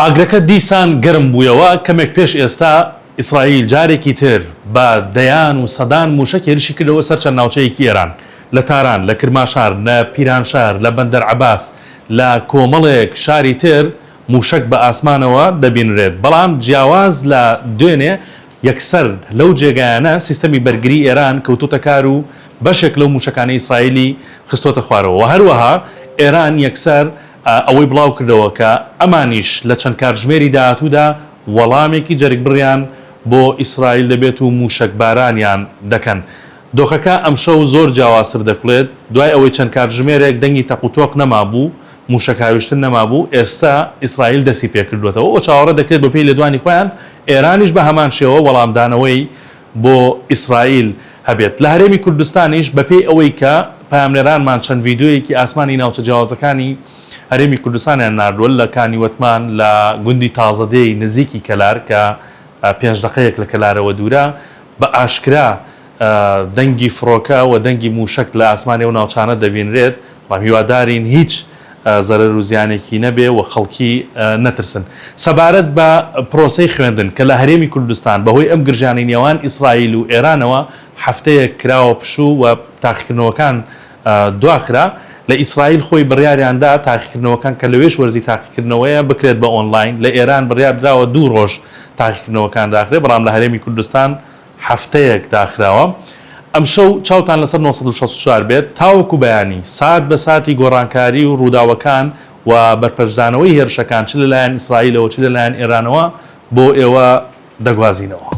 ئاگرەکە دیسان گەرم بوویەوە کەمێک پێش ئێستا ئیسرائیل جارێکی تر بە دەیان و سەدان موشک هێرشی کردەوە سەر چەند ناوچەیەکی ئێران لە تاران لە کرماشار لە پیرانشار لە بەندەر عەباس لە کۆمەڵێک شاری تر موشک بە ئاسمانەوە دەبینرێت بەڵام جیاواز لە دوێنێ یەکسەر لەو جێگایانە سیستەمی بەرگری ئێران کەوتوتە کار و بەشێک لەو موشکانەی ئیسرائیلی خستۆتە خوارەوە و هەروەها ئێران یەکسەر ئەوەی بڵاو کردەوە کە ئەمانیش لە چەند کاتژمێری داهاتوودا وەڵامێکی جەرگ بڕیان بۆ ئیسرائیل دەبێت و موشک بارانیان دەکەن. دۆخەکە ئەم شەو زۆر جیاوازتر دەکڵێت دوای ئەوەی چەند کاتژمێرێک دەنگی تەقوتۆق نەمابوو موشک هاویشتن نەمابوو ئێستا ئیسرائیل دەستی پێکردوێتەوە و چاوەڕە دەکرێت بە پێی لێدوانی خۆیان ئێرانیش بە هەمان شێوە وەڵامدانەوەی بۆ ئیسرائیل هەبێت. لە هەرێمی کوردستانیش بەپێی ئەوەی کە پامنێرانمان چەند ڤیدیۆیەکی ئاسمانی ناوچە جیاوازەکانی هەرێمی کوردستانیان ناردووە لە کانی وەتمان لە گوندی تازەدەی نزیکی کەلار کە 5 دقەیەک لە کەلارەوە دوورە بە ئاشکرا دەنگی فڕۆکە و دەنگی موشک لە ئاسمانی و ناوچانە دەبینرێت بەڵام هیوادارین هیچ زەرەر و زیانێکی نەبێ و خەڵکی نەترسن. سەبارەت بە پرۆسەی خوێندن کە لە هەرێمی کوردستان بەهۆی ئەم گرژانی نێوان ئیسرائیل و ئێرانەوە هەفتەیەک کراوە پشوو و تاقیکردنەوەکان دواخرا لە ئیسرائیل خۆی بڕیاریاندا تاقیکردنەوەکان کە لەوێش وەرزی تاقیکردنەوەیە بکرێت بە ئۆنلاین لە ئێران بڕیاردراوە 2 ڕۆژ تاقیکردنەوەکان داخرێت بەڵام لە هەرێمی کوردستان هەفتەیەک داخراوە. ئەم شەو چاوتان لەسەر 964 بێت تاوەکو بەیانی سات بە ساتی گۆڕانکاری و ڕووداوەکان و بەرپەرشدانەوەی هێرشەکان چ لەلایەن ئیسرائیلەوە چ لەلایەن ئێرانەوە بۆ ئێوە دەگوازینەوە.